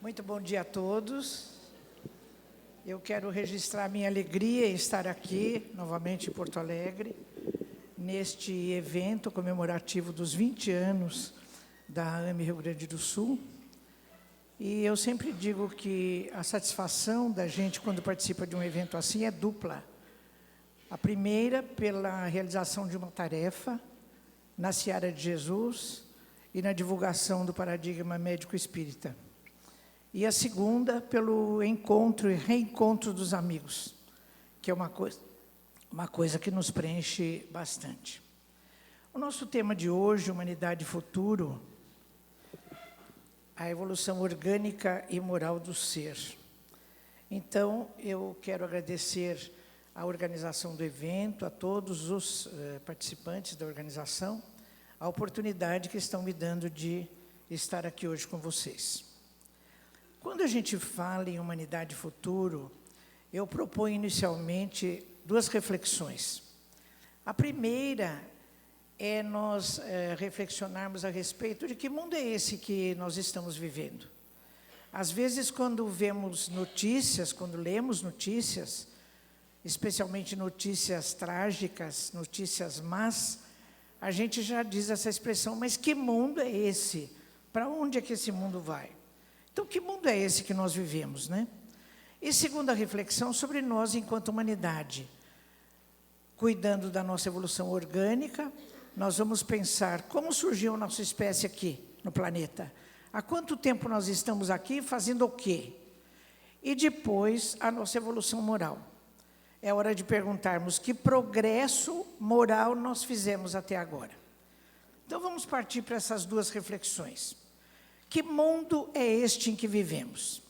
Muito bom dia a todos. Eu quero registrar minha alegria em estar aqui, novamente em Porto Alegre, neste evento comemorativo dos 20 anos da AME Rio Grande do Sul. E eu sempre digo que a satisfação da gente, quando participa de um evento assim, é dupla. A primeira, pela realização de uma tarefa na Seara de Jesus e na divulgação do paradigma médico-espírita. E a segunda, pelo encontro e reencontro dos amigos, que é uma coisa que nos preenche bastante. O nosso tema de hoje, Humanidade e Futuro, a evolução orgânica e moral do ser. Então, eu quero agradecer a organização do evento, a todos os participantes da organização, a oportunidade que estão me dando de estar aqui hoje com vocês. Quando a gente fala em humanidade e futuro, eu proponho inicialmente duas reflexões. A primeira é nós reflexionarmos a respeito de que mundo é esse que nós estamos vivendo. Às vezes, quando vemos notícias, quando lemos notícias, especialmente notícias trágicas, notícias más, a gente já diz essa expressão, mas que mundo é esse? Para onde é que esse mundo vai? Então, que mundo é esse que nós vivemos, né? E segunda reflexão sobre nós enquanto humanidade. Cuidando da nossa evolução orgânica, nós vamos pensar como surgiu a nossa espécie aqui no planeta. Há quanto tempo nós estamos aqui fazendo o quê? E depois, a nossa evolução moral. É hora de perguntarmos que progresso moral nós fizemos até agora. Então, vamos partir para essas duas reflexões. Que mundo é este em que vivemos?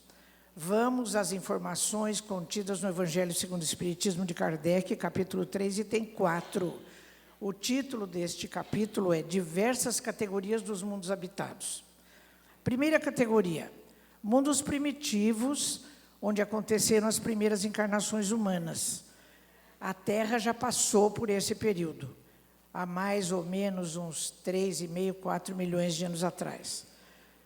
Vamos às informações contidas no Evangelho segundo o Espiritismo de Kardec, capítulo 3, item 4. O título deste capítulo é Diversas categorias dos mundos habitados. Primeira categoria, mundos primitivos, onde aconteceram as primeiras encarnações humanas. A Terra já passou por esse período, há mais ou menos uns 3,5, 4 milhões de anos atrás.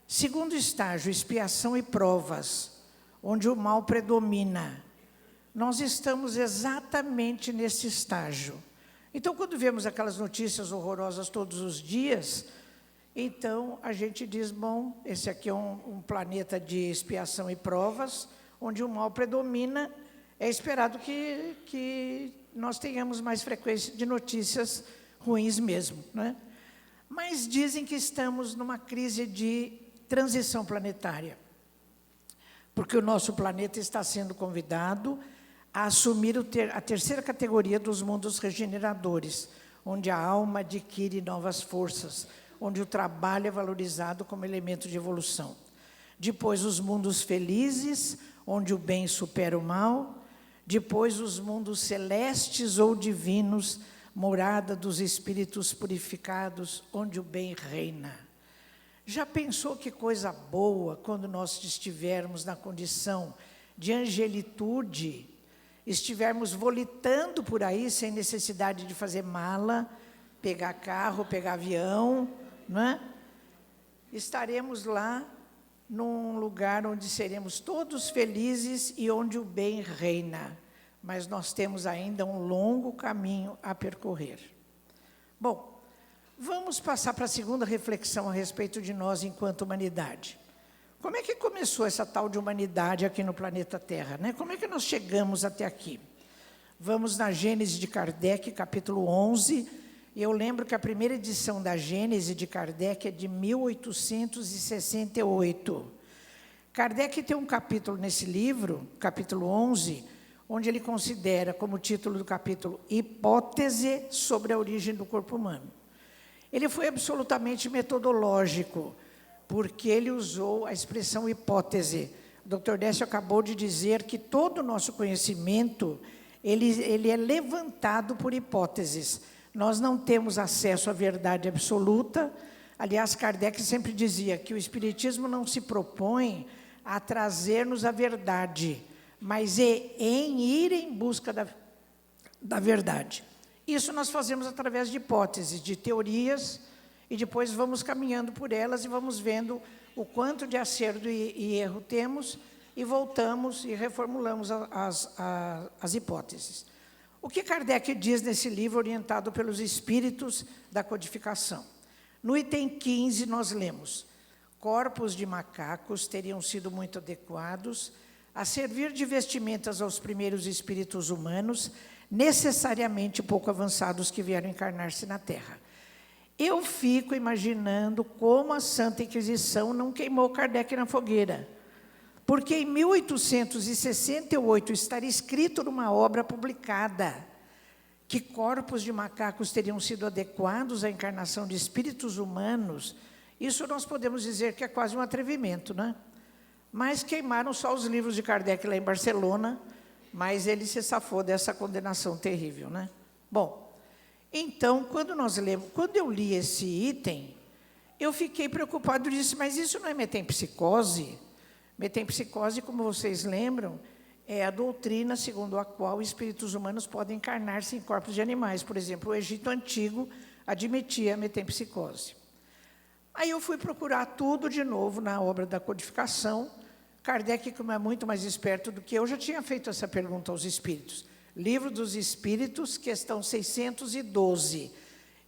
Segundo estágio, expiação e provas, onde o mal predomina. Nós estamos exatamente nesse estágio. Então, quando vemos aquelas notícias horrorosas todos os dias, então a gente diz, bom, esse aqui é um planeta de expiação e provas, onde o mal predomina, é esperado que nós tenhamos mais frequência de notícias ruins mesmo, né? Mas dizem que estamos numa crise de transição planetária, porque o nosso planeta está sendo convidado a assumir a terceira categoria dos mundos regeneradores, onde a alma adquire novas forças, onde o trabalho é valorizado como elemento de evolução. Depois, os mundos felizes, onde o bem supera o mal. Depois, os mundos celestes ou divinos, morada dos espíritos purificados, onde o bem reina. Já pensou que coisa boa quando nós estivermos na condição de angelitude, estivermos volitando por aí sem necessidade de fazer mala, pegar carro, pegar avião, não é? Estaremos lá num lugar onde seremos todos felizes e onde o bem reina. Mas nós temos ainda um longo caminho a percorrer. Bom, vamos passar para a segunda reflexão a respeito de nós enquanto humanidade. Como é que começou essa tal de humanidade aqui no planeta Terra, né? Como é que nós chegamos até aqui? Vamos na Gênese de Kardec, capítulo 11. E eu lembro que a primeira edição da Gênese de Kardec é de 1868. Kardec tem um capítulo nesse livro, capítulo 11, onde ele considera como título do capítulo Hipótese sobre a origem do corpo humano. Ele foi absolutamente metodológico, porque ele usou a expressão hipótese. O Dr. Décio acabou de dizer que todo o nosso conhecimento, ele é levantado por hipóteses. Nós não temos acesso à verdade absoluta. Aliás, Kardec sempre dizia que o Espiritismo não se propõe a trazer-nos a verdade, mas em ir em busca da verdade. Isso nós fazemos através de hipóteses, de teorias e depois vamos caminhando por elas e vamos vendo o quanto de acerto e erro temos, e voltamos e reformulamos as hipóteses. O que Kardec diz nesse livro orientado pelos espíritos da codificação? No item 15 nós lemos: corpos de macacos teriam sido muito adequados a servir de vestimentas aos primeiros espíritos humanos, necessariamente pouco avançados, que vieram encarnar-se na Terra. Eu fico imaginando como a Santa Inquisição não queimou Kardec na fogueira, porque em 1868 estaria escrito numa obra publicada que corpos de macacos teriam sido adequados à encarnação de espíritos humanos. Isso nós podemos dizer que é quase um atrevimento, né? Mas queimaram só os livros de Kardec lá em Barcelona, mas ele se safou dessa condenação terrível, né? Bom, então, quando eu li esse item, eu fiquei preocupado e disse: mas isso não é metempsicose? Metempsicose, como vocês lembram, é a doutrina segundo a qual espíritos humanos podem encarnar-se em corpos de animais. Por exemplo, o Egito Antigo admitia a metempsicose. Aí eu fui procurar tudo de novo na obra da codificação. Kardec, como é muito mais esperto do que eu, já tinha feito essa pergunta aos espíritos. Livro dos Espíritos, questão 612.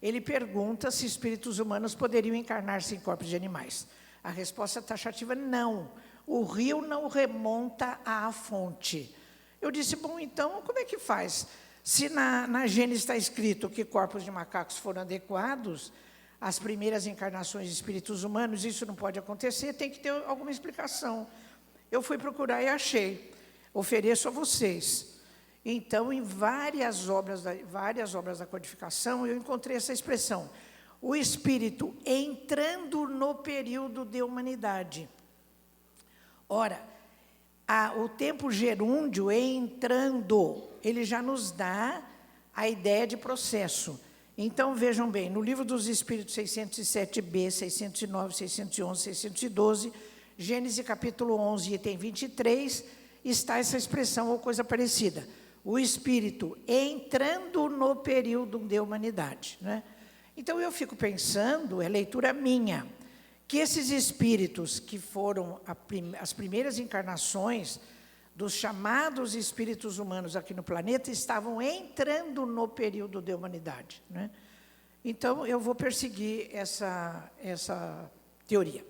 Ele pergunta se espíritos humanos poderiam encarnar-se em corpos de animais. A resposta taxativa: não. O rio não remonta à fonte. Eu disse: bom, então, como é que faz? Se na Gênesis está escrito que corpos de macacos foram adequados às primeiras encarnações de espíritos humanos, isso não pode acontecer, tem que ter alguma explicação. Eu fui procurar e achei. Ofereço a vocês. Então, em várias obras da codificação, eu encontrei essa expressão: o espírito entrando no período de humanidade. Ora, o tempo gerúndio, entrando, ele já nos dá a ideia de processo. Então, vejam bem, no Livro dos Espíritos 607b, 609, 611, 612, Gênesis capítulo 11, item 23, está essa expressão ou coisa parecida. O espírito entrando no período de humanidade, né? Então, eu fico pensando, é leitura minha, que esses espíritos que foram as primeiras encarnações dos chamados espíritos humanos aqui no planeta estavam entrando no período de humanidade, né? Então, eu vou perseguir essa teoria.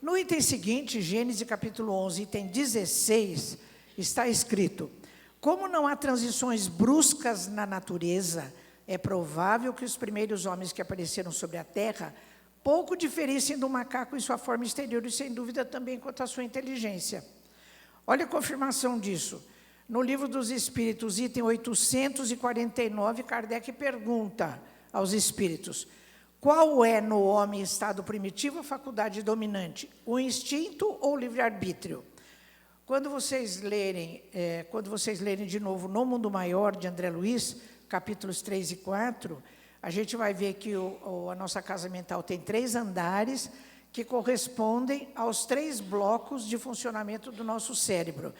No item seguinte, Gênesis capítulo 11, item 16, está escrito: como não há transições bruscas na natureza, é provável que os primeiros homens que apareceram sobre a Terra pouco diferissem do macaco em sua forma exterior e, sem dúvida, também quanto à sua inteligência. Olha a confirmação disso. No Livro dos Espíritos, item 849, Kardec pergunta aos espíritos: qual é no homem em estado primitivo a faculdade dominante, o instinto ou o livre-arbítrio? Quando vocês lerem de novo No Mundo Maior, de André Luiz, capítulos 3 e 4, a gente vai ver que a nossa casa mental tem 3 andares que correspondem aos 3 blocos de funcionamento do nosso cérebro.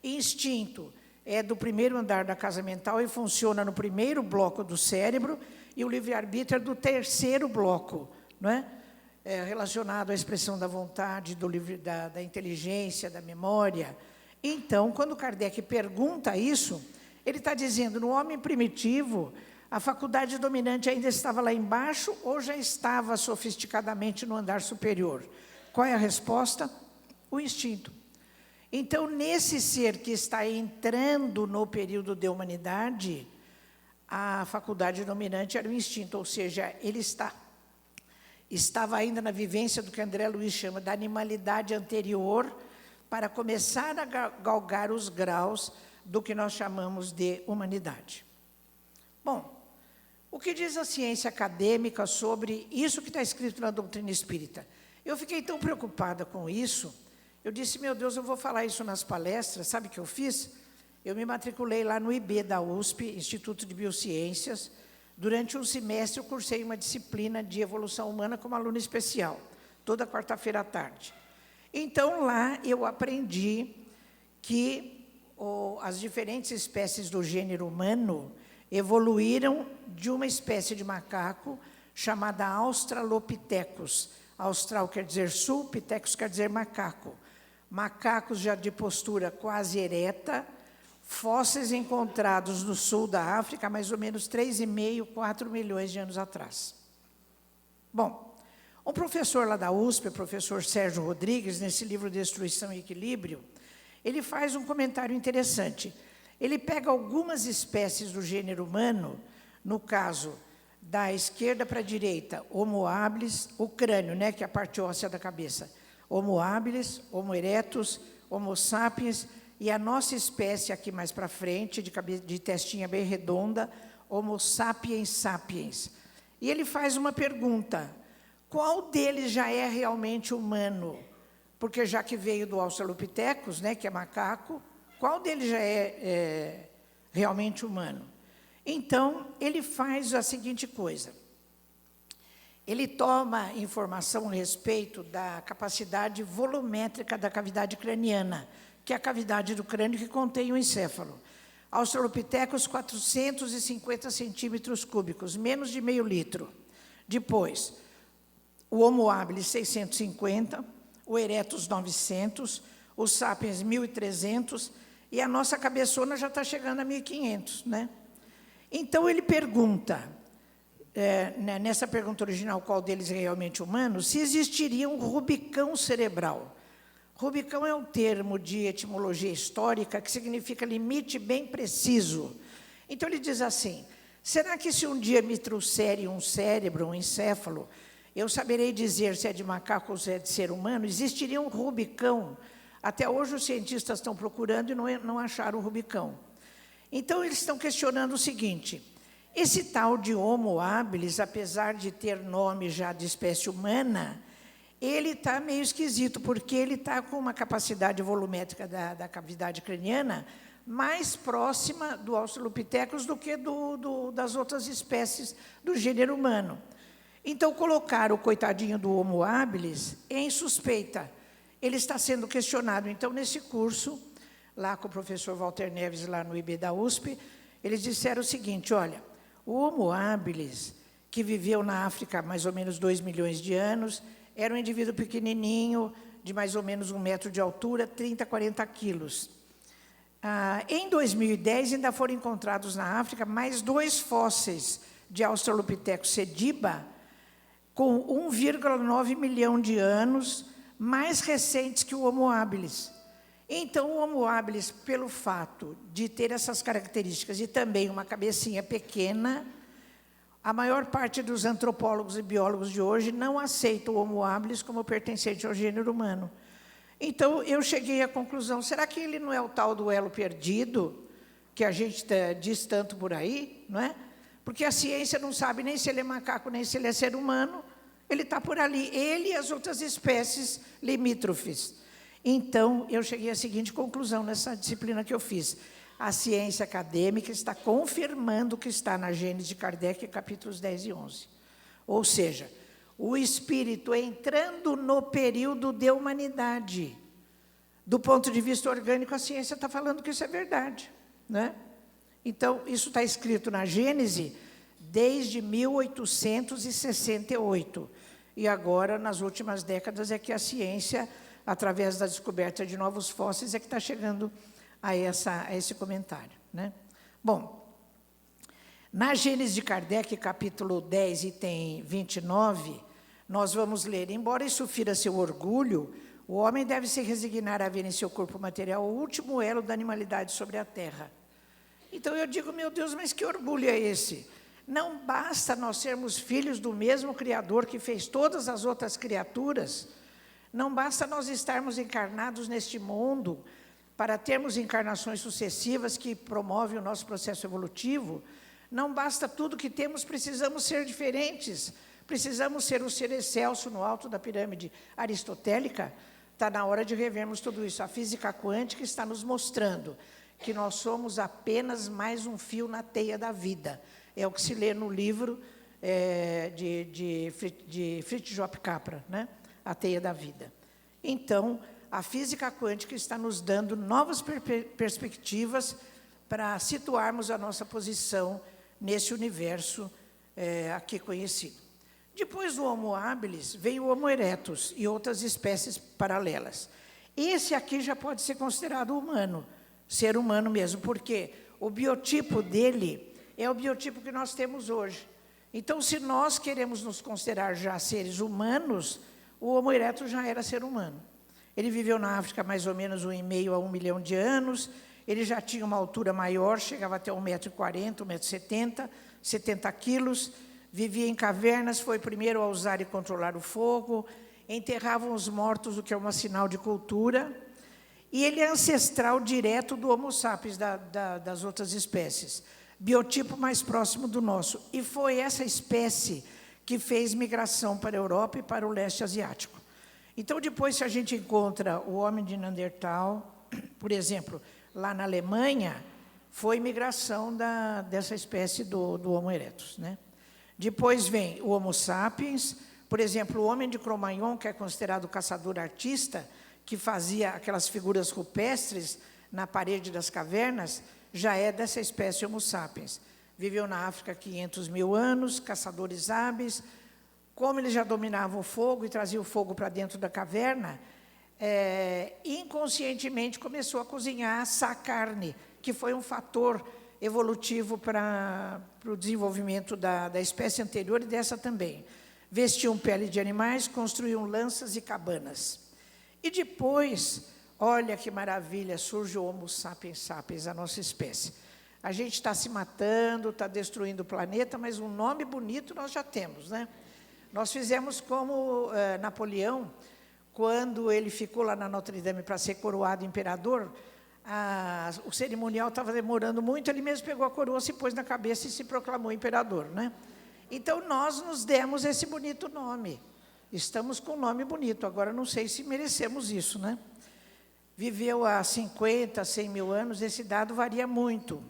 Instinto é do primeiro andar da casa mental e funciona no primeiro bloco do cérebro, e o livre-arbítrio é do terceiro bloco, não é? Relacionado à expressão da vontade, da inteligência, da memória. Então, quando Kardec pergunta isso, ele está dizendo: no homem primitivo, a faculdade dominante ainda estava lá embaixo ou já estava sofisticadamente no andar superior? Qual é a resposta? O instinto. Então, nesse ser que está entrando no período de humanidade, a faculdade dominante era o instinto, ou seja, ele estava ainda na vivência do que André Luiz chama da animalidade anterior, para começar a galgar os graus do que nós chamamos de humanidade. Bom, o que diz a ciência acadêmica sobre isso que está escrito na doutrina espírita? Eu fiquei tão preocupada com isso, eu disse: meu Deus, eu vou falar isso nas palestras. Sabe o que eu fiz? Eu me matriculei lá no IB da USP, Instituto de Biociências. Durante um semestre eu cursei uma disciplina de evolução humana como aluna especial, toda quarta-feira à tarde. Então, lá eu aprendi que as diferentes espécies do gênero humano evoluíram de uma espécie de macaco chamada Australopithecus. Austral quer dizer sul, Pithecus quer dizer macaco. Macacos já de postura quase ereta, fósseis encontrados no sul da África há mais ou menos 3,5, 4 milhões de anos atrás. Bom, um professor lá da USP, o professor Sérgio Rodrigues, nesse livro Destruição e Equilíbrio, ele faz um comentário interessante. Ele pega algumas espécies do gênero humano, no caso da esquerda para a direita, Homo habilis, o crânio, né, que é a parte óssea da cabeça, Homo habilis, Homo erectus, Homo sapiens, e a nossa espécie aqui mais para frente, de testinha bem redonda, Homo sapiens sapiens. E ele faz uma pergunta: qual deles já é realmente humano? Porque já que veio do Australopithecus, né, que é macaco, qual deles já é realmente humano? Então, ele faz a seguinte coisa. Ele toma informação a respeito da capacidade volumétrica da cavidade craniana, que é a cavidade do crânio que contém o encéfalo. Australopithecus, 450 centímetros cúbicos, menos de meio litro. Depois, o Homo habilis, 650, o erectus, 900, o sapiens, 1.300, e a nossa cabeçona já está chegando a 1.500, né? Então, ele pergunta, nessa pergunta original, qual deles é realmente humano, se existiria um rubicão cerebral. Rubicão é um termo de etimologia histórica que significa limite bem preciso. Então, ele diz assim: será que se um dia me trouxerem um cérebro, um encéfalo, eu saberei dizer se é de macaco ou se é de ser humano? Existiria um rubicão? Até hoje os cientistas estão procurando e não acharam o rubicão. Então, eles estão questionando o seguinte: esse tal de Homo habilis, apesar de ter nome já de espécie humana, ele está meio esquisito, porque ele está com uma capacidade volumétrica da cavidade craniana mais próxima do Australopithecus do que das outras espécies do gênero humano. Então, colocar o coitadinho do Homo habilis em suspeita. Ele está sendo questionado. Então, nesse curso, lá com o professor Walter Neves, lá no IB da USP, eles disseram o seguinte: olha, o Homo habilis, que viveu na África há mais ou menos 2 milhões de anos, era um indivíduo pequenininho, de mais ou menos 1 metro de altura, 30, 40 quilos. Em 2010, ainda foram encontrados na África mais 2 fósseis de Australopithecus sediba, com 1,9 milhão de anos, mais recentes que o Homo habilis. Então, o Homo habilis, pelo fato de ter essas características e também uma cabecinha pequena, a maior parte dos antropólogos e biólogos de hoje não aceita o Homo habilis como pertencente ao gênero humano. Então, eu cheguei à conclusão: será que ele não é o tal do elo perdido, que a gente diz tanto por aí, não é? Porque a ciência não sabe nem se ele é macaco, nem se ele é ser humano. Ele está por ali, ele e as outras espécies limítrofes. Então, eu cheguei à seguinte conclusão nessa disciplina que eu fiz: a ciência acadêmica está confirmando o que está na Gênese de Kardec, capítulos 10 e 11. Ou seja, o espírito entrando no período de humanidade. Do ponto de vista orgânico, a ciência está falando que isso é verdade, né? Então, isso está escrito na Gênese desde 1868. E agora, nas últimas décadas, é que a ciência, através da descoberta de novos fósseis, é que está chegando a esse comentário, né? Bom, na Gênese de Kardec, capítulo 10, item 29, nós vamos ler: embora isso fira seu orgulho, o homem deve se resignar a ver em seu corpo material o último elo da animalidade sobre a terra. Então eu digo: meu Deus, mas que orgulho é esse? Não basta nós sermos filhos do mesmo Criador que fez todas as outras criaturas, não basta nós estarmos encarnados neste mundo para termos encarnações sucessivas que promovem o nosso processo evolutivo, não basta tudo que temos, precisamos ser diferentes, precisamos ser o ser excelso no alto da pirâmide aristotélica. Está na hora de revermos tudo isso. A física quântica está nos mostrando que nós somos apenas mais um fio na teia da vida. É o que se lê no livro de Fritjof Capra, né? A Teia da Vida. Então, a física quântica está nos dando novas perspectivas para situarmos a nossa posição nesse universo aqui conhecido. Depois do Homo habilis, veio o Homo erectus e outras espécies paralelas. Esse aqui já pode ser considerado humano, ser humano mesmo, porque o biotipo dele é o biotipo que nós temos hoje. Então, se nós queremos nos considerar já seres humanos, o Homo erectus já era ser humano. Ele viveu na África mais ou menos 1,5 a 1 milhão de anos, ele já tinha uma altura maior, chegava até 1,40 m, 1,70 m, 70 quilos, vivia em cavernas, foi o primeiro a usar e controlar o fogo, enterravam os mortos, o que é um sinal de cultura, e ele é ancestral direto do Homo sapiens, das outras espécies, biotipo mais próximo do nosso. E foi essa espécie que fez migração para a Europa e para o leste asiático. Então, depois, se a gente encontra o homem de Neandertal, por exemplo, lá na Alemanha, foi migração dessa espécie do Homo erectus, né? Depois vem o Homo sapiens, por exemplo, o homem de Cro-Magnon, que é considerado caçador-artista, que fazia aquelas figuras rupestres na parede das cavernas, já é dessa espécie Homo sapiens. Viveu na África 500 mil anos, caçadores hábeis. Como eles já dominavam o fogo e traziam o fogo para dentro da caverna, inconscientemente começou a cozinhar, assar carne, que foi um fator evolutivo para o desenvolvimento da espécie anterior e dessa também. Vestiam pele de animais, construíam lanças e cabanas. E depois, olha que maravilha, surge o Homo sapiens sapiens, a nossa espécie. A gente está se matando, está destruindo o planeta, mas um nome bonito nós já temos, né? Nós fizemos como Napoleão, quando ele ficou lá na Notre Dame para ser coroado imperador, o cerimonial estava demorando muito, ele mesmo pegou a coroa, se pôs na cabeça e se proclamou imperador, né? Então, nós nos demos esse bonito nome. Estamos com um nome bonito, agora não sei se merecemos isso, né? Viveu há 50, 100 mil anos, esse dado varia muito.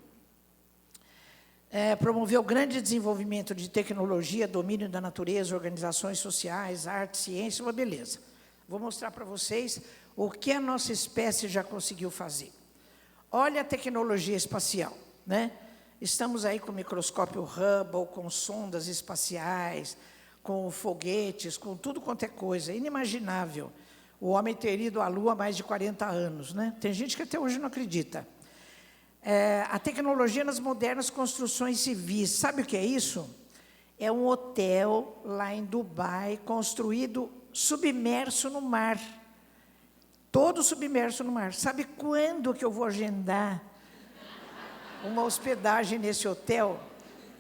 Promoveu grande desenvolvimento de tecnologia, domínio da natureza, organizações sociais, arte, ciência, uma beleza. Vou mostrar para vocês o que a nossa espécie já conseguiu fazer. Olha a tecnologia espacial, né? Estamos aí com o microscópio Hubble, com sondas espaciais, com foguetes, com tudo quanto é coisa, inimaginável. O homem ter ido à Lua há mais de 40 anos, né? Tem gente que até hoje não acredita. A tecnologia nas modernas construções civis, sabe o que é isso? É um hotel lá em Dubai, construído submerso no mar. Todo submerso no mar. Sabe quando que eu vou agendar uma hospedagem nesse hotel?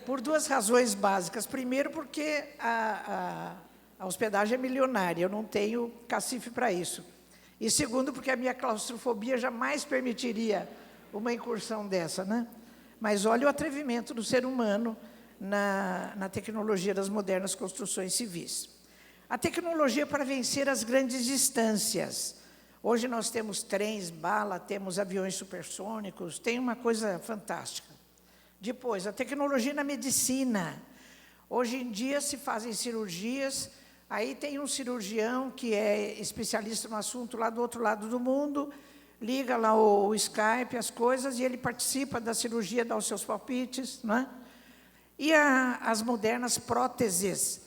Por duas razões básicas. Primeiro, porque a hospedagem é milionária, eu não tenho cacife para isso. E segundo, porque a minha claustrofobia jamais permitiria uma incursão dessa, né? Mas olha o atrevimento do ser humano na tecnologia das modernas construções civis. A tecnologia para vencer as grandes distâncias. Hoje nós temos trens, bala, temos aviões supersônicos, tem uma coisa fantástica. Depois, a tecnologia na medicina. Hoje em dia se fazem cirurgias, aí tem um cirurgião que é especialista no assunto lá do outro lado do mundo, liga lá o Skype, as coisas, e ele participa da cirurgia, dá os seus palpites, não é? E as modernas próteses.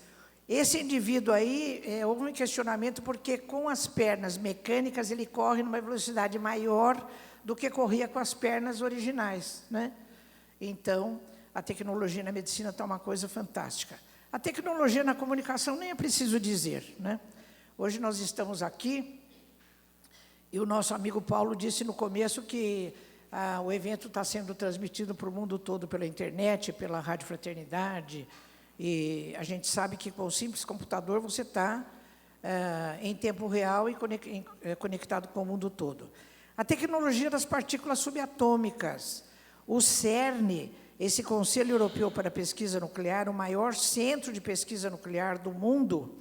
Esse indivíduo aí, houve um questionamento, porque com as pernas mecânicas ele corre numa velocidade maior do que corria com as pernas originais, né? Então, a tecnologia na medicina está uma coisa fantástica. A tecnologia na comunicação nem é preciso dizer, né? Hoje nós estamos aqui, e o nosso amigo Paulo disse no começo que o evento está sendo transmitido para o mundo todo pela internet, pela Rádio Fraternidade, e a gente sabe que com o simples computador você está em tempo real e conectado com o mundo todo. A tecnologia das partículas subatômicas. O CERN, esse Conselho Europeu para a Pesquisa Nuclear, o maior centro de pesquisa nuclear do mundo,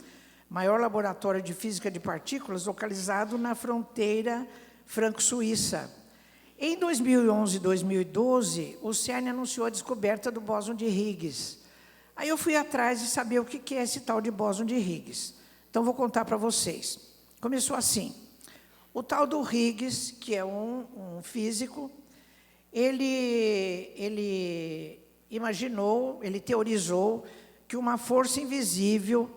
maior laboratório de física de partículas, localizado na fronteira franco-suíça. Em 2011 e 2012, o CERN anunciou a descoberta do bóson de Higgs. Aí eu fui atrás de saber o que é esse tal de bóson de Higgs. Então, vou contar para vocês. Começou assim. O tal do Higgs, que é um físico, ele imaginou, ele teorizou que uma força invisível,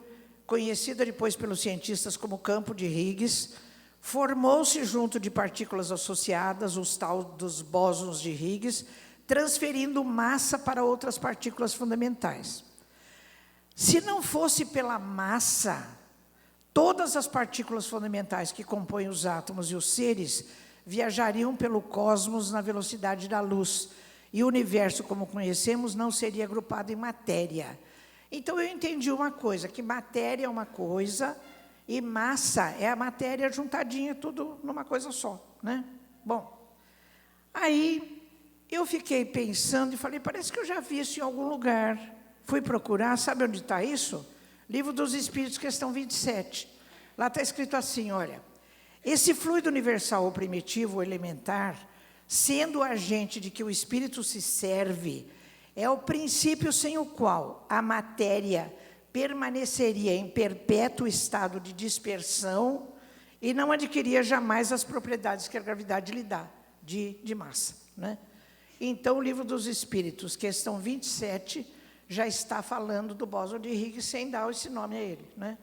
conhecida depois pelos cientistas como campo de Higgs, formou-se junto de partículas associadas, os tal dos bósons de Higgs, transferindo massa para outras partículas fundamentais. Se não fosse pela massa, todas as partículas fundamentais que compõem os átomos e os seres viajariam pelo cosmos na velocidade da luz, e o universo, como conhecemos, não seria agrupado em matéria. Então, eu entendi uma coisa, que matéria é uma coisa e massa é a matéria juntadinha, tudo numa coisa só, né? Bom, aí eu fiquei pensando e falei, parece que eu já vi isso em algum lugar. Fui procurar, sabe onde está isso? Livro dos Espíritos, questão 27. Lá está escrito assim, olha, esse fluido universal ou primitivo, ou elementar, sendo o agente de que o Espírito se serve, é o princípio sem o qual a matéria permaneceria em perpétuo estado de dispersão e não adquiria jamais as propriedades que a gravidade lhe dá, de massa, né? Então, o Livro dos Espíritos, questão 27, já está falando do bóson de Higgs sem dar esse nome a ele, né?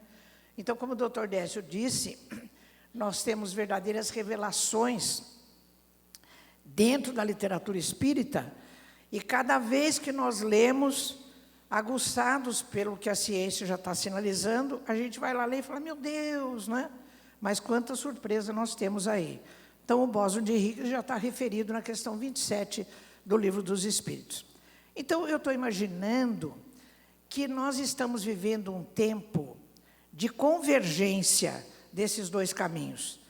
Então, como o Dr. Décio disse, nós temos verdadeiras revelações dentro da literatura espírita, e cada vez que nós lemos, aguçados pelo que a ciência já está sinalizando, a gente vai lá ler e fala, meu Deus, né? Mas quanta surpresa nós temos aí. Então, o bóson de Higgs já está referido na questão 27 do Livro dos Espíritos. Então, eu estou imaginando que nós estamos vivendo um tempo de convergência desses dois caminhos,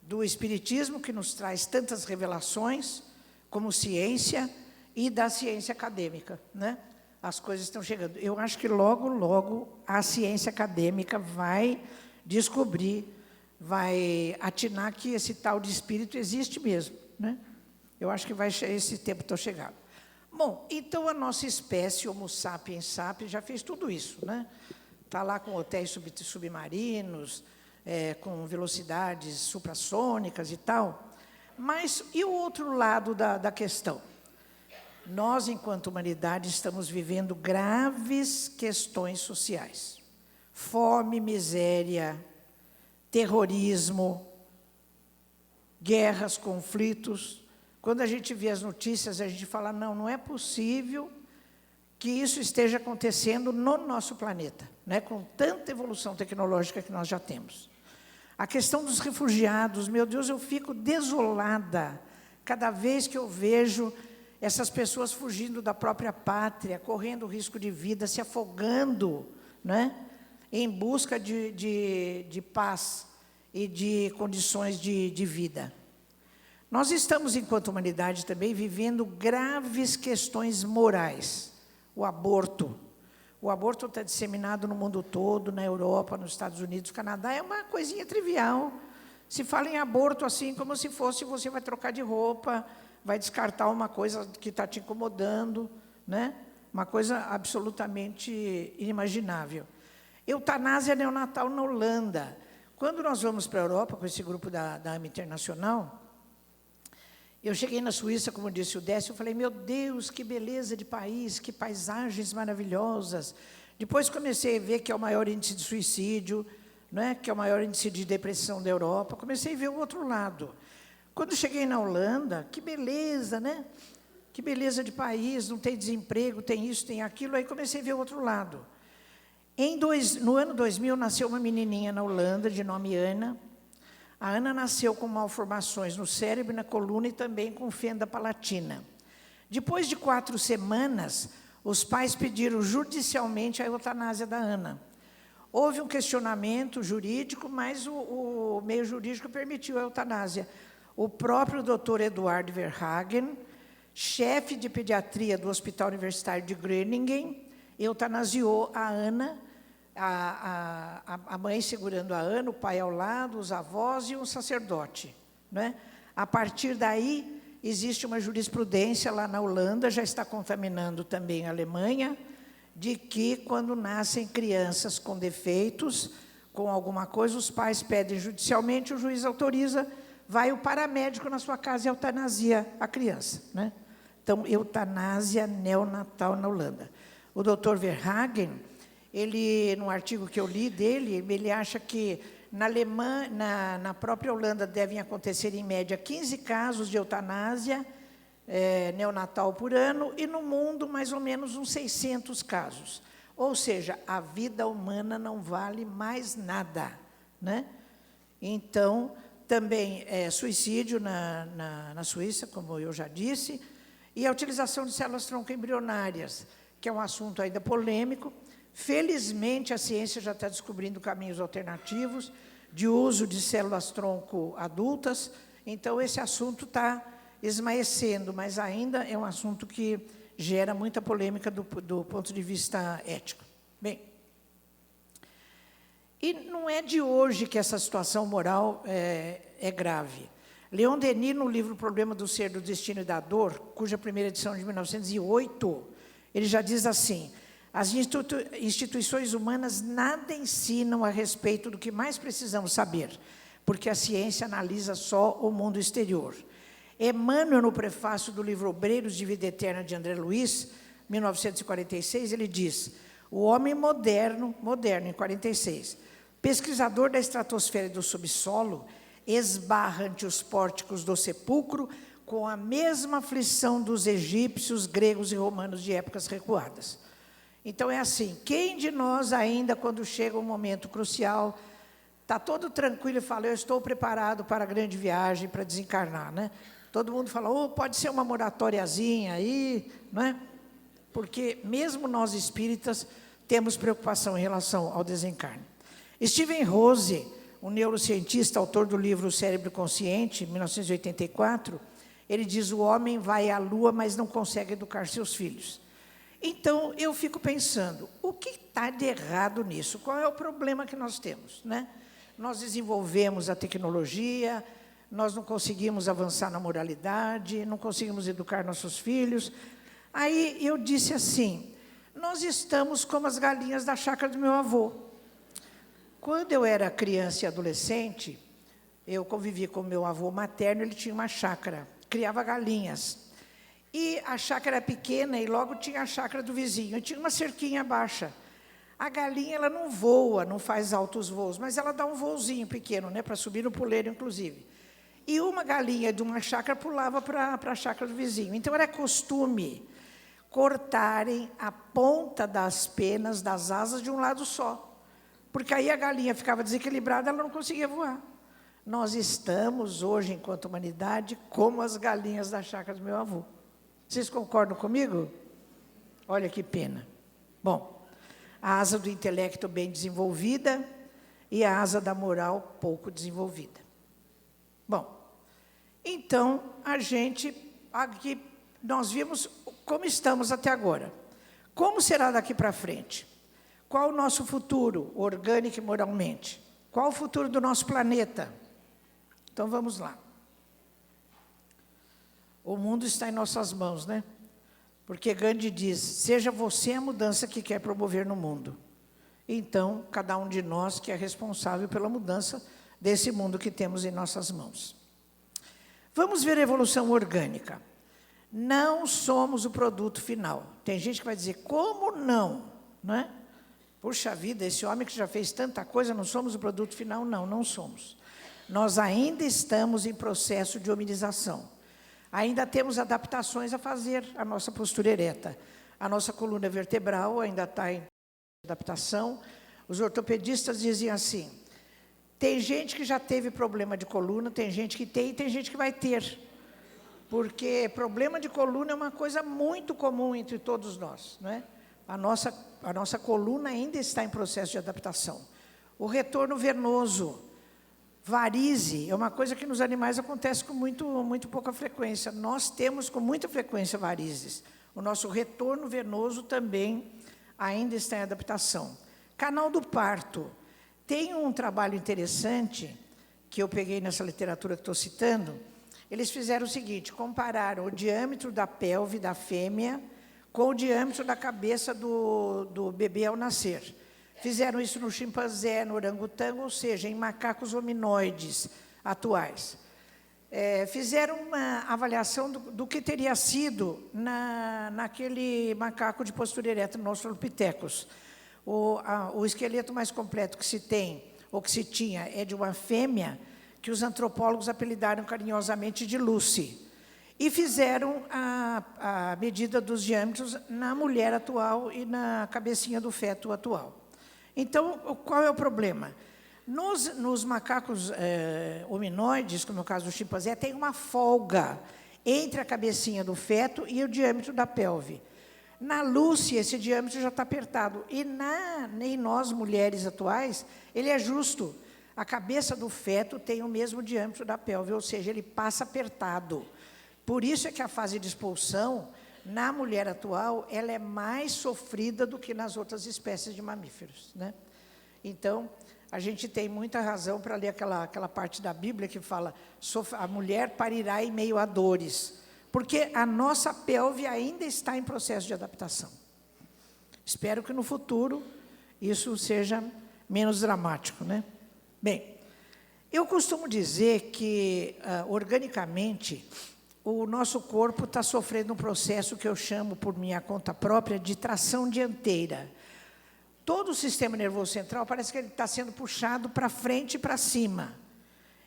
do Espiritismo, que nos traz tantas revelações, como ciência, e da ciência acadêmica, né? As coisas estão chegando. Eu acho que logo, logo, a ciência acadêmica vai descobrir, vai atinar que esse tal de espírito existe mesmo, né? Eu acho que esse tempo está chegando. Bom, então a nossa espécie, Homo sapiens sapiens, já fez tudo isso, né? Está lá com hotéis submarinos, com velocidades suprassônicas e tal. Mas e o outro lado da questão? Nós, enquanto humanidade, estamos vivendo graves questões sociais. Fome, miséria, terrorismo, guerras, conflitos. Quando a gente vê as notícias, a gente fala, não é possível que isso esteja acontecendo no nosso planeta, né? Com tanta evolução tecnológica que nós já temos. A questão dos refugiados, meu Deus, eu fico desolada cada vez que eu vejo essas pessoas fugindo da própria pátria, correndo risco de vida, se afogando, né? Em busca de paz e de condições de vida. Nós estamos, enquanto humanidade, também vivendo graves questões morais. O aborto. O aborto está disseminado no mundo todo, na Europa, nos Estados Unidos, no Canadá, é uma coisinha trivial. Se fala em aborto assim, como se fosse você vai trocar de roupa, vai descartar uma coisa que está te incomodando, né? Uma coisa absolutamente inimaginável. Eutanásia neonatal na Holanda. Quando nós vamos para a Europa, com esse grupo da AMA Internacional, eu cheguei na Suíça, como disse o Décio, eu falei, meu Deus, que beleza de país, que paisagens maravilhosas. Depois comecei a ver que é o maior índice de suicídio, né, que é o maior índice de depressão da Europa. Comecei a ver o outro lado. Quando cheguei na Holanda, que beleza, né? Que beleza de país, não tem desemprego, tem isso, tem aquilo. Aí comecei a ver o outro lado. No ano 2000, nasceu uma menininha na Holanda, de nome Ana. A Ana nasceu com malformações no cérebro e na coluna e também com fenda palatina. Depois de 4 semanas, os pais pediram judicialmente a eutanásia da Ana. Houve um questionamento jurídico, mas o meio jurídico permitiu a eutanásia. O próprio Dr. Eduard Verhagen, chefe de pediatria do Hospital Universitário de Groningen, eutanasiou a Ana, a mãe segurando a Ana, o pai ao lado, os avós e um sacerdote, né? A partir daí, existe uma jurisprudência lá na Holanda, já está contaminando também a Alemanha, de que quando nascem crianças com defeitos, com alguma coisa, os pais pedem judicialmente, o juiz autoriza, vai o paramédico na sua casa e eutanasia a criança, né? Então, eutanásia neonatal na Holanda. O Dr. Verhagen ele, num artigo que eu li dele, ele acha que na própria Holanda devem acontecer, em média, 15 casos de eutanásia neonatal por ano, e no mundo, mais ou menos, uns 600 casos. Ou seja, a vida humana não vale mais nada, né? Então, também suicídio na Suíça, como eu já disse, e a utilização de células-tronco embrionárias, que é um assunto ainda polêmico. Felizmente, a ciência já está descobrindo caminhos alternativos de uso de células-tronco adultas, então esse assunto está esmaecendo, mas ainda é um assunto que gera muita polêmica do ponto de vista ético. Bem, e não é de hoje que essa situação moral é grave. Leon Denis, no livro O Problema do Ser, do Destino e da Dor, cuja primeira edição é de 1908, ele já diz assim: as instituições humanas nada ensinam a respeito do que mais precisamos saber, porque a ciência analisa só o mundo exterior. Emmanuel, no prefácio do livro Obreiros de Vida Eterna, de André Luiz, 1946, ele diz: o homem moderno, em 46, pesquisador da estratosfera e do subsolo, esbarra ante os pórticos do sepulcro com a mesma aflição dos egípcios, gregos e romanos de épocas recuadas. Então, é assim, quem de nós ainda, quando chega um momento crucial, está todo tranquilo e fala, eu estou preparado para a grande viagem, para desencarnar, né? Todo mundo fala, pode ser uma moratóriazinha aí, não é? Porque mesmo nós espíritas temos preocupação em relação ao desencarne. Stephen Rose, um neurocientista, autor do livro O Cérebro Consciente, 1984, ele diz, o homem vai à lua, mas não consegue educar seus filhos. Então, eu fico pensando, o que está de errado nisso? Qual é o problema que nós temos, né? Nós desenvolvemos a tecnologia, nós não conseguimos avançar na moralidade, não conseguimos educar nossos filhos. Aí eu disse assim, nós estamos como as galinhas da chácara do meu avô. Quando eu era criança e adolescente, eu convivi com meu avô materno, ele tinha uma chácara, criava galinhas. E a chácara era pequena e logo tinha a chácara do vizinho. E tinha uma cerquinha baixa. A galinha, ela não voa, não faz altos voos, mas ela dá um voozinho pequeno, né, para subir no puleiro, inclusive. E uma galinha de uma chácara pulava para a chácara do vizinho. Então, era costume cortarem a ponta das penas das asas de um lado só. Porque aí a galinha ficava desequilibrada, ela não conseguia voar. Nós estamos, hoje, enquanto humanidade, como as galinhas da chácara do meu avô. Vocês concordam comigo? Olha que pena. Bom, a asa do intelecto bem desenvolvida e a asa da moral pouco desenvolvida. Bom, então, aqui nós vimos como estamos até agora. Como será daqui para frente? Qual o nosso futuro, orgânico e moralmente? Qual o futuro do nosso planeta? Então, vamos lá. O mundo está em nossas mãos, né? Porque Gandhi diz, seja você a mudança que quer promover no mundo. Então, cada um de nós que é responsável pela mudança desse mundo que temos em nossas mãos. Vamos ver a evolução orgânica. Não somos o produto final. Tem gente que vai dizer, como não? Não é? Puxa vida, esse homem que já fez tanta coisa, não somos o produto final? Não, não somos. Nós ainda estamos em processo de hominização. Ainda temos adaptações a fazer à nossa postura ereta. A nossa coluna vertebral ainda está em adaptação. Os ortopedistas diziam assim, tem gente que já teve problema de coluna, tem gente que tem e tem gente que vai ter. Porque problema de coluna é uma coisa muito comum entre todos nós, não é? A nossa coluna ainda está em processo de adaptação. O retorno venoso, varize, é uma coisa que nos animais acontece com muito pouca frequência. Nós temos com muita frequência varizes. O nosso retorno venoso também ainda está em adaptação. Canal do parto. Tem um trabalho interessante, que eu peguei nessa literatura que estou citando. Eles fizeram o seguinte, compararam o diâmetro da pelve da fêmea com o diâmetro da cabeça do bebê ao nascer. Fizeram isso no chimpanzé, no orangotango, ou seja, em macacos hominoides atuais. Fizeram uma avaliação do que teria sido naquele macaco de postura ereta, no Australopithecus. O esqueleto mais completo que se tem, ou que se tinha, é de uma fêmea, que os antropólogos apelidaram carinhosamente de Lucy. E fizeram a medida dos diâmetros na mulher atual e na cabecinha do feto atual. Então, qual é o problema? Nos macacos hominoides, como é o caso do chimpanzé, tem uma folga entre a cabecinha do feto e o diâmetro da pelve. Na Lucy, esse diâmetro já está apertado. E em nós, mulheres atuais, ele é justo. A cabeça do feto tem o mesmo diâmetro da pelve, ou seja, ele passa apertado. Por isso é que a fase de expulsão, na mulher atual, ela é mais sofrida do que nas outras espécies de mamíferos, né? Então, a gente tem muita razão para ler aquela parte da Bíblia que fala: a mulher parirá em meio a dores, porque a nossa pelve ainda está em processo de adaptação. Espero que no futuro isso seja menos dramático, né? Bem, eu costumo dizer que, organicamente, o nosso corpo está sofrendo um processo que eu chamo, por minha conta própria, de tração dianteira. Todo o sistema nervoso central parece que ele está sendo puxado para frente e para cima.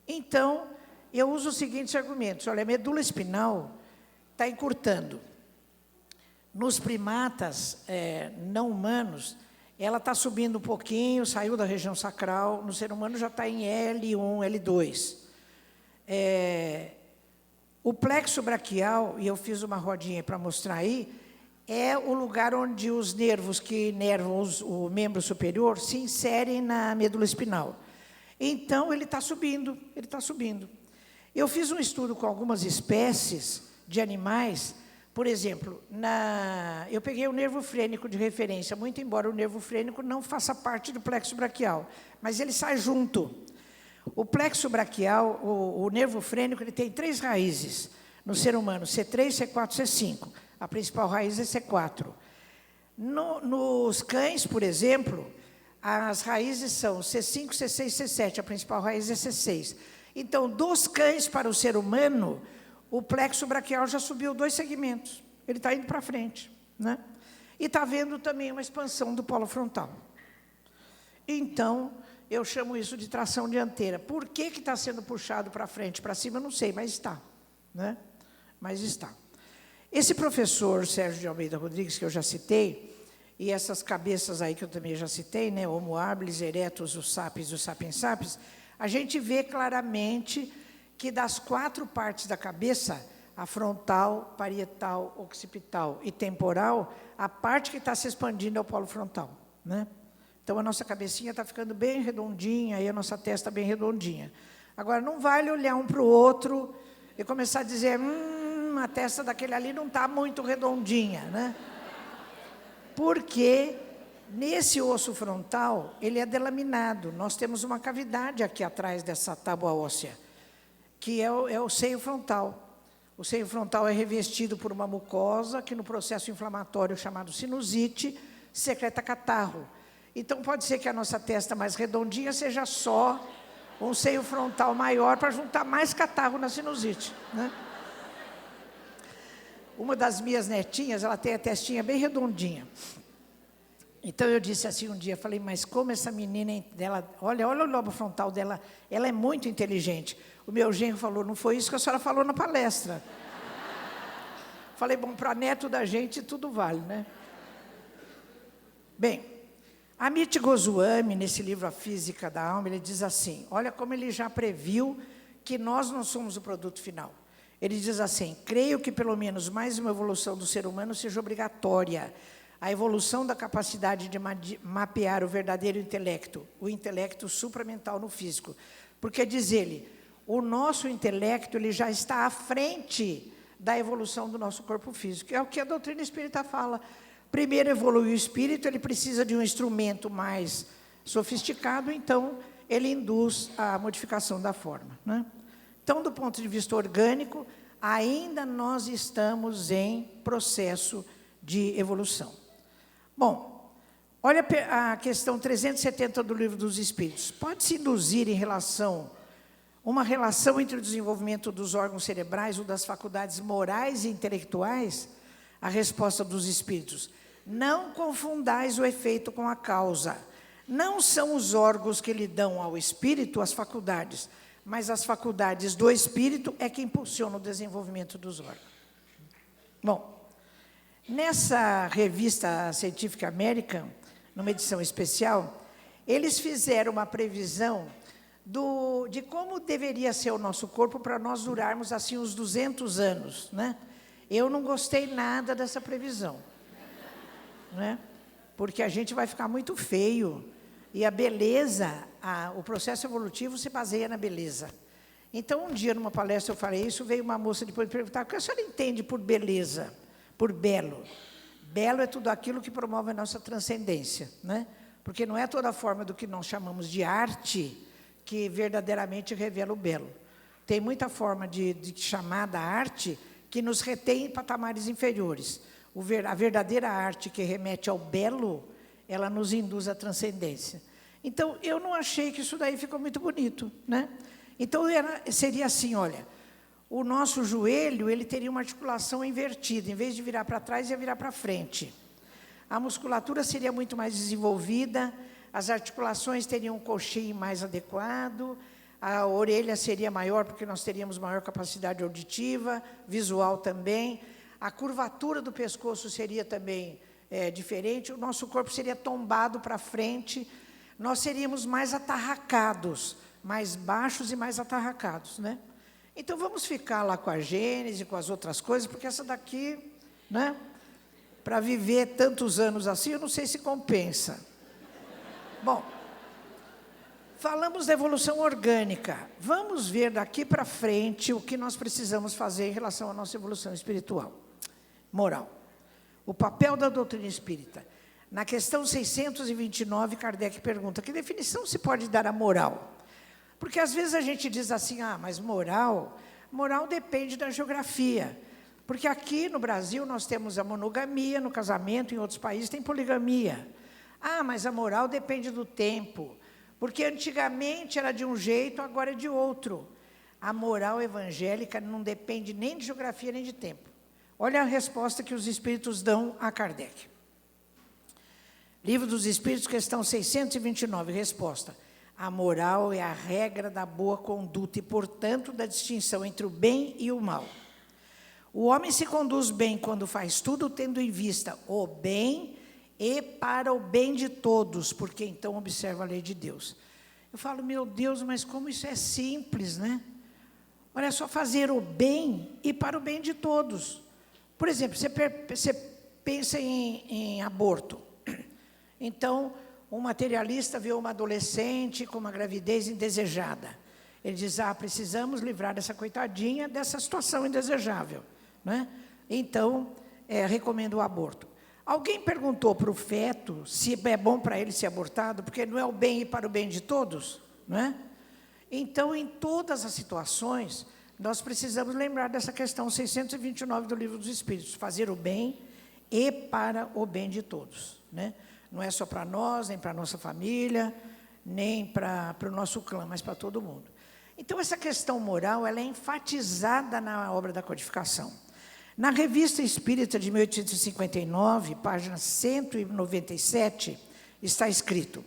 Então, eu uso os seguintes argumentos. Olha, a medula espinal está encurtando. Nos primatas não humanos, ela está subindo um pouquinho, saiu da região sacral. No ser humano já está em L1, L2. O plexo braquial, e eu fiz uma rodinha para mostrar aí, é o lugar onde os nervos que inervam o membro superior se inserem na medula espinal. Então, ele está subindo, ele está subindo. Eu fiz um estudo com algumas espécies de animais. Por exemplo, eu peguei o nervo frênico de referência, muito embora o nervo frênico não faça parte do plexo braquial, mas ele sai junto. O plexo braquial, o nervo frênico, ele tem 3 raízes no ser humano: C3, C4, C5. A principal raiz é C4. Nos cães, por exemplo, as raízes são C5, C6, C7. A principal raiz é C6. Então, dos cães para o ser humano, o plexo braquial já subiu 2 segmentos. Ele está indo para frente, né? E está havendo também uma expansão do polo frontal. Então, eu chamo isso de tração dianteira. Por que está sendo puxado para frente, para cima, eu não sei, mas está, né? Mas está. Esse professor Sérgio de Almeida Rodrigues, que eu já citei, e essas cabeças aí que eu também já citei, né, Homo habilis, erectus, os sapiens, os sapiens sapiens, a gente vê claramente que das 4 partes da cabeça, a frontal, parietal, occipital e temporal, a parte que está se expandindo é o polo frontal, né? Então, a nossa cabecinha está ficando bem redondinha, e a nossa testa bem redondinha. Agora, não vale olhar um para o outro e começar a dizer: a testa daquele ali não está muito redondinha, né? Porque nesse osso frontal, ele é delaminado. Nós temos uma cavidade aqui atrás dessa tábua óssea, que é o seio frontal. O seio frontal é revestido por uma mucosa que, no processo inflamatório chamado sinusite, secreta catarro. Então, pode ser que a nossa testa mais redondinha seja só um seio frontal maior para juntar mais catarro na sinusite, né? Uma das minhas netinhas, ela tem a testinha bem redondinha. Então, eu disse assim um dia, falei: mas como essa menina dela, olha o lobo frontal dela, ela é muito inteligente. O meu genro falou: não foi isso que a senhora falou na palestra. Falei: bom, para neto da gente tudo vale, né? Bem, Amit Goswami, nesse livro A Física da Alma, ele diz assim, olha como ele já previu que nós não somos o produto final. Ele diz assim: creio que pelo menos mais uma evolução do ser humano seja obrigatória. A evolução da capacidade de mapear o verdadeiro intelecto, o intelecto supramental no físico. Porque, diz ele, o nosso intelecto ele já está à frente da evolução do nosso corpo físico. É o que a doutrina espírita fala. Primeiro evolui o espírito, ele precisa de um instrumento mais sofisticado, então ele induz a modificação da forma, né? Então, do ponto de vista orgânico, ainda nós estamos em processo de evolução. Bom, olha a questão 370 do Livro dos Espíritos. Pode-se induzir uma relação entre o desenvolvimento dos órgãos cerebrais ou das faculdades morais e intelectuais? A resposta dos espíritos: Não confundais o efeito com a causa. Não são os órgãos que lhe dão ao espírito as faculdades, mas as faculdades do espírito é que impulsionam o desenvolvimento dos órgãos. Bom, nessa revista Scientific American, numa edição especial, eles fizeram uma previsão de como deveria ser o nosso corpo para nós durarmos assim uns 200 anos, né? Eu não gostei nada dessa previsão, né? Porque a gente vai ficar muito feio. E a beleza, o processo evolutivo se baseia na beleza. Então, um dia, numa palestra, eu falei isso, veio uma moça depois perguntar, o que a senhora entende por beleza, por belo? Belo é tudo aquilo que promove a nossa transcendência, né? Porque não é toda forma do que nós chamamos de arte que verdadeiramente revela o belo. Tem muita forma de chamada arte que nos retém em patamares inferiores. A verdadeira arte que remete ao belo, ela nos induz à transcendência. Então, eu não achei que isso daí ficou muito bonito, né? Então, seria assim, olha, o nosso joelho, ele teria uma articulação invertida, em vez de virar para trás, ia virar para frente. A musculatura seria muito mais desenvolvida, as articulações teriam um coxim mais adequado, a orelha seria maior, porque nós teríamos maior capacidade auditiva, visual também, a curvatura do pescoço seria também diferente, o nosso corpo seria tombado para frente, nós seríamos mais atarracados, mais baixos e mais atarracados, né? Então, vamos ficar lá com a Gênese, com as outras coisas, porque essa daqui, né, para viver tantos anos assim, eu não sei se compensa. Bom, falamos da evolução orgânica. Vamos ver daqui para frente o que nós precisamos fazer em relação à nossa evolução espiritual, moral. O papel da doutrina espírita. Na questão 629, Kardec pergunta, que definição se pode dar à moral? Porque, às vezes, a gente diz assim, mas moral depende da geografia. Porque aqui no Brasil nós temos a monogamia no casamento, em outros países tem poligamia. Mas a moral depende do tempo. Porque antigamente era de um jeito, agora é de outro. A moral evangélica não depende nem de geografia nem de tempo. Olha a resposta que os Espíritos dão a Kardec. Livro dos Espíritos, questão 629, resposta. A moral é a regra da boa conduta e, portanto, da distinção entre o bem e o mal. O homem se conduz bem quando faz tudo tendo em vista o bem e para o bem de todos, porque então observa a lei de Deus. Eu falo, meu Deus, mas como isso é simples, né? Olha, só fazer o bem e para o bem de todos. Por exemplo, você pensa em aborto. Então, um materialista vê uma adolescente com uma gravidez indesejada. Ele diz, precisamos livrar essa coitadinha dessa situação indesejável, né? Então, recomenda o aborto. Alguém perguntou para o feto se é bom para ele ser abortado, porque não é o bem e para o bem de todos, não é? Então, em todas as situações, nós precisamos lembrar dessa questão 629 do Livro dos Espíritos, fazer o bem e para o bem de todos, né? Não é só para nós, nem para a nossa família, nem para o nosso clã, mas para todo mundo. Então, essa questão moral, ela é enfatizada na obra da codificação. Na Revista Espírita de 1859, página 197, está escrito: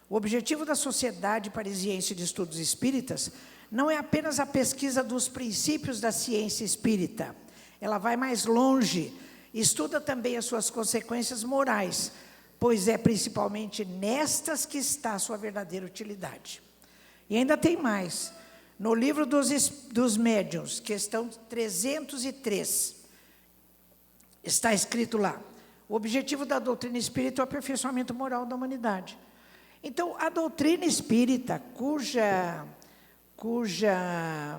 o objetivo da Sociedade Parisiense de Estudos Espíritas não é apenas a pesquisa dos princípios da ciência espírita. Ela vai mais longe, estuda também as suas consequências morais, pois é principalmente nestas que está a sua verdadeira utilidade. E ainda tem mais. No livro dos médiuns, questão 303, está escrito lá, o objetivo da doutrina espírita é o aperfeiçoamento moral da humanidade. Então, a doutrina espírita, cuja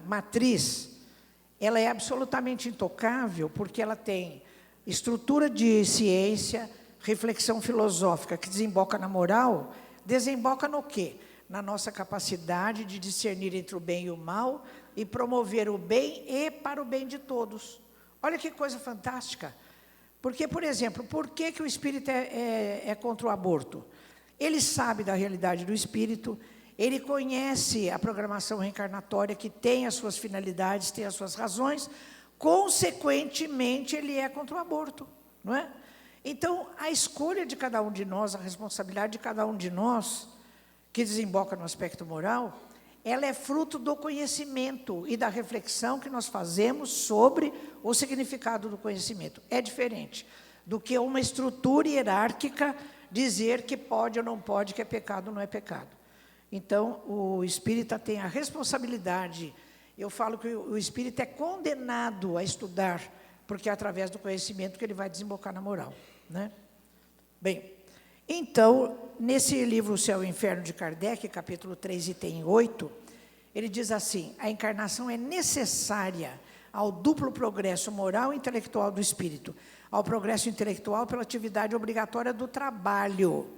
matriz, ela é absolutamente intocável, porque ela tem estrutura de ciência, reflexão filosófica que desemboca na moral, desemboca no quê? Na nossa capacidade de discernir entre o bem e o mal e promover o bem e para o bem de todos. Olha que coisa fantástica. Porque, por exemplo, por que o espírito é contra o aborto? Ele sabe da realidade do espírito, ele conhece a programação reencarnatória que tem as suas finalidades, tem as suas razões, consequentemente ele é contra o aborto, não é? Então, a escolha de cada um de nós, a responsabilidade de cada um de nós, que desemboca no aspecto moral, ela é fruto do conhecimento e da reflexão que nós fazemos sobre o significado do conhecimento. É diferente do que uma estrutura hierárquica dizer que pode ou não pode, que é pecado ou não é pecado. Então, o espírita tem a responsabilidade. Eu falo que o espírita é condenado a estudar, porque é através do conhecimento que ele vai desembocar na moral, né? Bem, então, nesse livro O Céu e o Inferno de Kardec, capítulo 3, item 8, ele diz assim: a encarnação é necessária ao duplo progresso moral e intelectual do espírito, ao progresso intelectual pela atividade obrigatória do trabalho,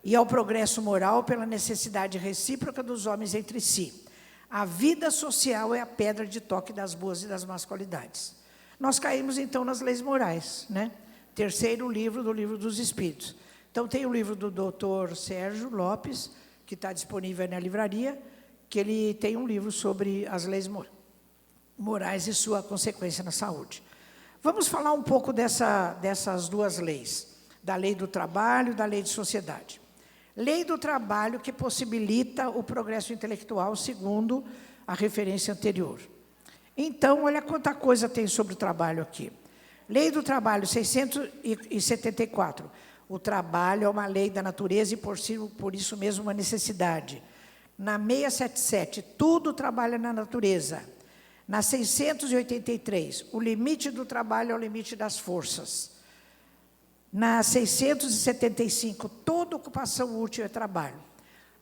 e ao progresso moral pela necessidade recíproca dos homens entre si. A vida social é a pedra de toque das boas e das más qualidades. Nós caímos, então, nas leis morais, né? Terceiro livro do Livro dos Espíritos. Então, tem o livro do Dr. Sérgio Lopes, que está disponível aí na livraria, que ele tem um livro sobre as leis morais e sua consequência na saúde. Vamos falar um pouco dessas duas leis, da lei do trabalho e da lei de sociedade. Lei do trabalho que possibilita o progresso intelectual, segundo a referência anterior. Então, olha quanta coisa tem sobre o trabalho aqui. Lei do trabalho 674. O trabalho é uma lei da natureza e por isso mesmo uma necessidade. Na 677, tudo trabalha na natureza. Na 683, o limite do trabalho é o limite das forças. Na 675, toda ocupação útil é trabalho.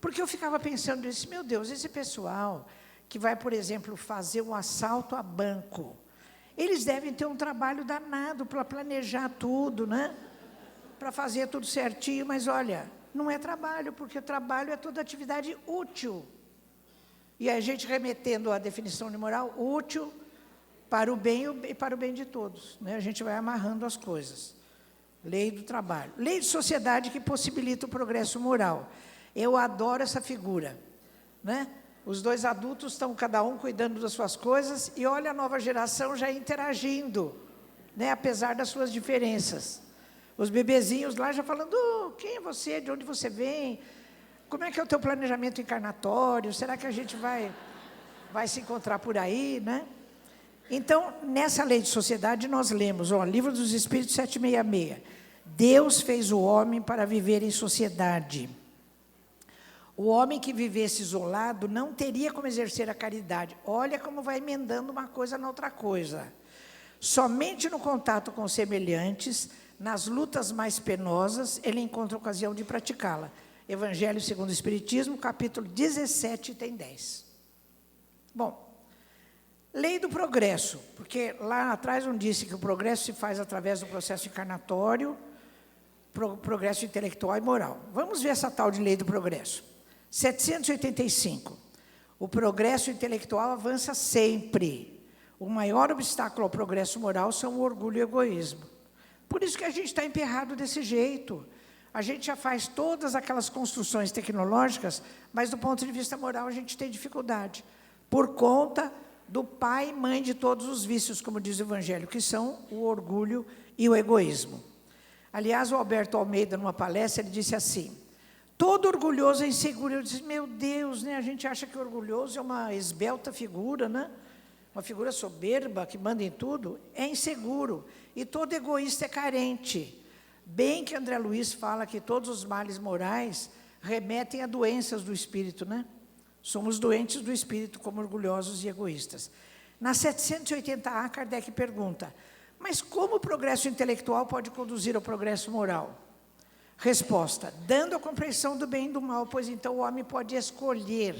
Porque eu ficava pensando nisso, meu Deus, esse pessoal que vai, por exemplo, fazer um assalto a banco, eles devem ter um trabalho danado para planejar tudo, né? Para fazer tudo certinho, mas olha, não é trabalho, porque o trabalho é toda atividade útil. E a gente remetendo à definição de moral, útil para o bem e para o bem de todos, né? A gente vai amarrando as coisas. Lei do trabalho. Lei de sociedade que possibilita o progresso moral. Eu adoro essa figura, né? Os dois adultos estão cada um cuidando das suas coisas e olha a nova geração já interagindo, né? Apesar das suas diferenças. Os bebezinhos lá já falando, quem é você, de onde você vem, como é que é o teu planejamento encarnatório, será que a gente vai se encontrar por aí, né? Então, nessa lei de sociedade, nós lemos, Livro dos Espíritos 766, Deus fez o homem para viver em sociedade. O homem que vivesse isolado não teria como exercer a caridade. Olha como vai emendando uma coisa na outra coisa. Somente no contato com semelhantes, nas lutas mais penosas, ele encontra ocasião de praticá-la. Evangelho segundo o Espiritismo, capítulo 17, item 10. Bom, lei do progresso, porque lá atrás não disse que o progresso se faz através do processo encarnatório, progresso intelectual e moral. Vamos ver essa tal de lei do progresso. 785. O progresso intelectual avança sempre. O maior obstáculo ao progresso moral são o orgulho e o egoísmo. Por isso que a gente está emperrado desse jeito. A gente já faz todas aquelas construções tecnológicas, mas do ponto de vista moral a gente tem dificuldade. Por conta do pai e mãe de todos os vícios, como diz o Evangelho, que são o orgulho e o egoísmo. Aliás, o Alberto Almeida, numa palestra, ele disse assim, todo orgulhoso é inseguro. Eu disse, meu Deus, né? A gente acha que orgulhoso é uma esbelta figura, né? Uma figura soberba, que manda em tudo, é inseguro. E todo egoísta é carente. Bem que André Luiz fala que todos os males morais remetem a doenças do espírito, né? Somos doentes do espírito como orgulhosos e egoístas. Na 780A, Kardec pergunta, mas como o progresso intelectual pode conduzir ao progresso moral? Resposta, dando a compreensão do bem e do mal, pois então o homem pode escolher.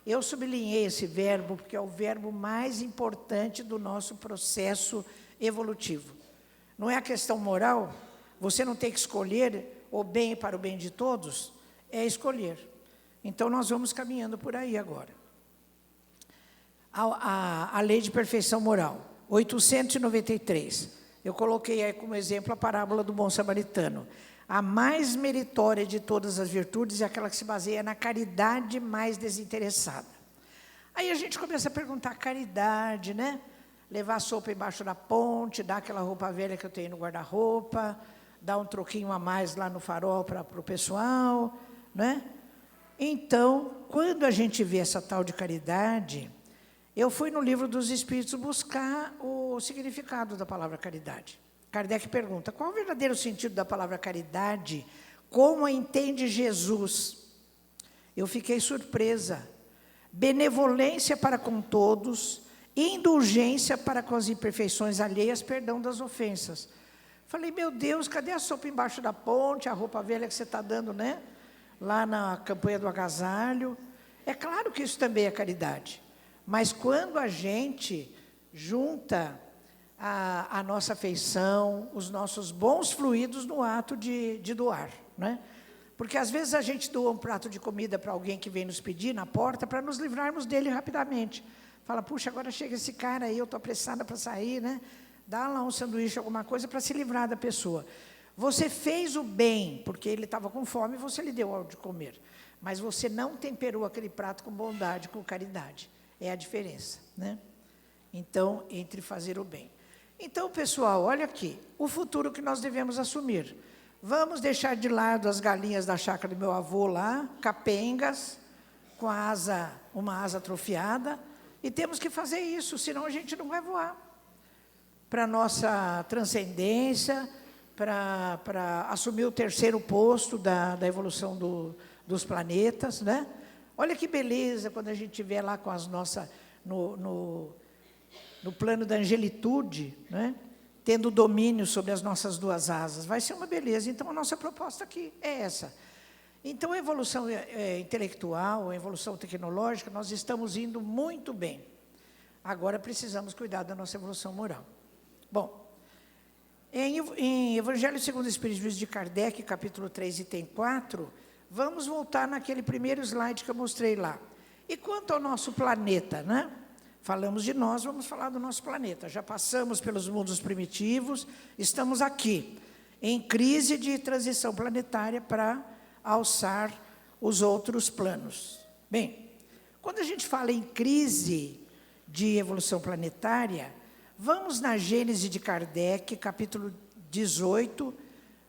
Eu sublinhei esse verbo, porque é o verbo mais importante do nosso processo evolutivo. Não é a questão moral? Você não tem que escolher o bem para o bem de todos? É escolher. Então, nós vamos caminhando por aí agora. A lei de perfeição moral, 893. Eu coloquei aí como exemplo a parábola do bom samaritano. A mais meritória de todas as virtudes é aquela que se baseia na caridade mais desinteressada. Aí a gente começa a perguntar, caridade, né? levar sopa embaixo da ponte, dar aquela roupa velha que eu tenho no guarda-roupa, dar um troquinho a mais lá no farol para o pessoal, né? Então, quando a gente vê essa tal de caridade, eu fui no Livro dos Espíritos buscar o significado da palavra caridade. Kardec pergunta, qual o verdadeiro sentido da palavra caridade? Como a entende Jesus? Eu fiquei surpresa. Benevolência para com todos, indulgência para com as imperfeições alheias, perdão das ofensas. Falei, meu Deus, cadê a sopa embaixo da ponte, a roupa velha que você está dando, né? Lá na campanha do agasalho. É claro que isso também é caridade. Mas quando a gente junta a nossa afeição, os nossos bons fluidos no ato de doar, né? Porque às vezes a gente doa um prato de comida para alguém que vem nos pedir na porta para nos livrarmos dele rapidamente. Fala, puxa, agora chega esse cara aí, eu estou apressada para sair, né? Dá lá um sanduíche, alguma coisa para se livrar da pessoa. Você fez o bem, porque ele estava com fome e você lhe deu algo de comer. Mas você não temperou aquele prato com bondade, com caridade. É a diferença, né? Então, entre fazer o bem. Então, pessoal, olha aqui, o futuro que nós devemos assumir. Vamos deixar de lado as galinhas da chácara do meu avô lá, capengas, com uma asa atrofiada, e temos que fazer isso, senão a gente não vai voar. Para a nossa transcendência, para assumir o terceiro posto da evolução dos planetas, né? Olha que beleza quando a gente estiver lá com as nossas, no plano da angelitude, né? Tendo domínio sobre as nossas duas asas. Vai ser uma beleza. Então, a nossa proposta aqui é essa. Então, a evolução intelectual, a evolução tecnológica, nós estamos indo muito bem. Agora, precisamos cuidar da nossa evolução moral. Bom, em Evangelho segundo o Espiritismo de Kardec, capítulo 3, item 4, vamos voltar naquele primeiro slide que eu mostrei lá. E quanto ao nosso planeta, né? Falamos de nós, vamos falar do nosso planeta. Já passamos pelos mundos primitivos, estamos aqui, em crise de transição planetária para alçar os outros planos. Bem, quando a gente fala em crise de evolução planetária, vamos na Gênese de Kardec, capítulo 18,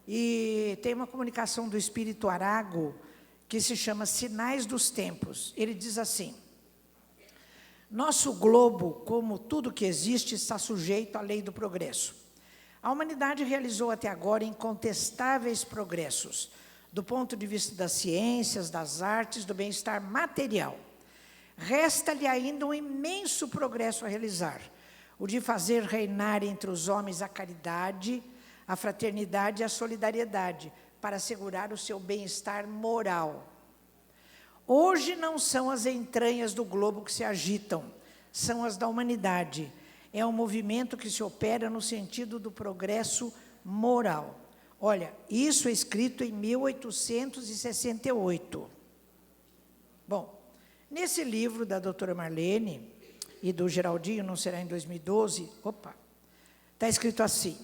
e tem uma comunicação do Espírito Arago, que se chama Sinais dos Tempos. Ele diz assim, nosso globo, como tudo que existe, está sujeito à lei do progresso. A humanidade realizou até agora incontestáveis progressos, do ponto de vista das ciências, das artes, do bem-estar material. Resta-lhe ainda um imenso progresso a realizar, o de fazer reinar entre os homens a caridade, a fraternidade e a solidariedade, para assegurar o seu bem-estar moral. Hoje não são as entranhas do globo que se agitam, são as da humanidade. É um movimento que se opera no sentido do progresso moral. Olha, isso é escrito em 1868. Bom, nesse livro da doutora Marlene e do Geraldinho, não será em 2012, está escrito assim,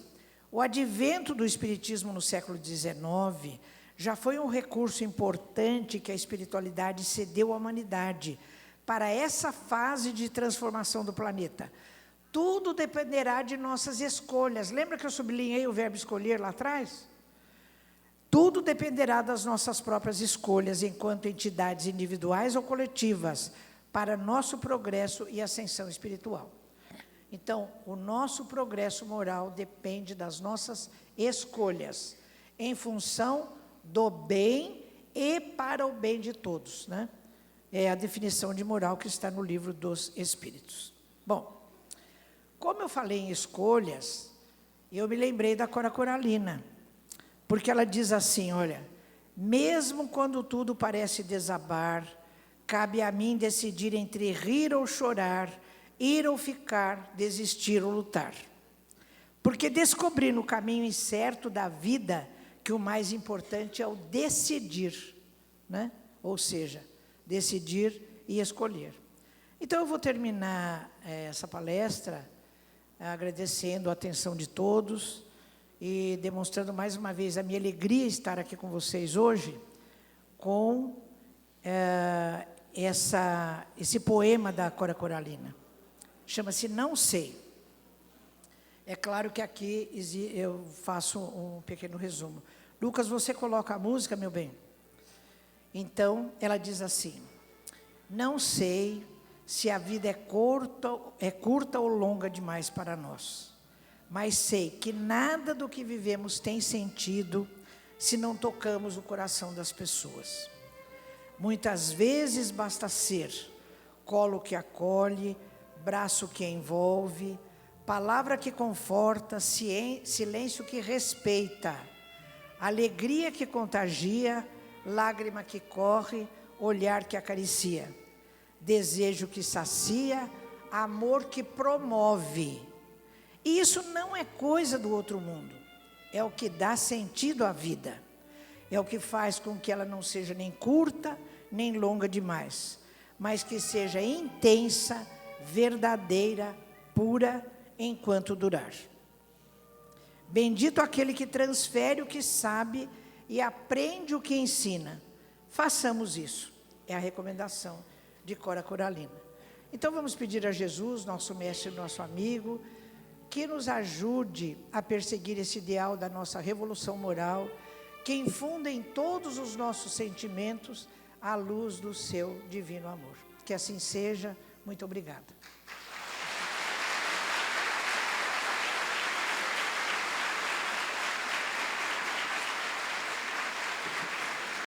o advento do Espiritismo no século XIX já foi um recurso importante que a espiritualidade cedeu à humanidade para essa fase de transformação do planeta. Tudo dependerá de nossas escolhas. Lembra que eu sublinhei o verbo escolher lá atrás? Tudo dependerá das nossas próprias escolhas, enquanto entidades individuais ou coletivas, para nosso progresso e ascensão espiritual. Então, o nosso progresso moral depende das nossas escolhas, em função do bem e para o bem de todos, né? É a definição de moral que está no Livro dos Espíritos. Bom, como eu falei em escolhas, eu me lembrei da Cora Coralina, porque ela diz assim, olha, mesmo quando tudo parece desabar, cabe a mim decidir entre rir ou chorar, ir ou ficar, desistir ou lutar. Porque descobri no caminho incerto da vida que o mais importante é o decidir, né? Ou seja, decidir e escolher. Então, eu vou terminar essa palestra agradecendo a atenção de todos e demonstrando mais uma vez a minha alegria estar aqui com vocês hoje com esse poema da Cora Coralina. Chama-se Não Sei. É claro que aqui eu faço um pequeno resumo. Lucas, você coloca a música, meu bem? Então, ela diz assim: não sei se a vida é curta ou longa demais para nós, mas sei que nada do que vivemos tem sentido se não tocamos o coração das pessoas. Muitas vezes basta ser colo que acolhe, braço que envolve, palavra que conforta, silêncio que respeita, alegria que contagia, lágrima que corre, olhar que acaricia, desejo que sacia, amor que promove. E isso não é coisa do outro mundo, é o que dá sentido à vida, é o que faz com que ela não seja nem curta, nem longa demais, mas que seja intensa, verdadeira, pura, enquanto durar. Bendito aquele que transfere o que sabe e aprende o que ensina. Façamos isso. É a recomendação de Cora Coralina. Então vamos pedir a Jesus, nosso mestre, nosso amigo, que nos ajude a perseguir esse ideal da nossa revolução moral, que infunda em todos os nossos sentimentos a luz do seu divino amor. Que assim seja. Muito obrigada.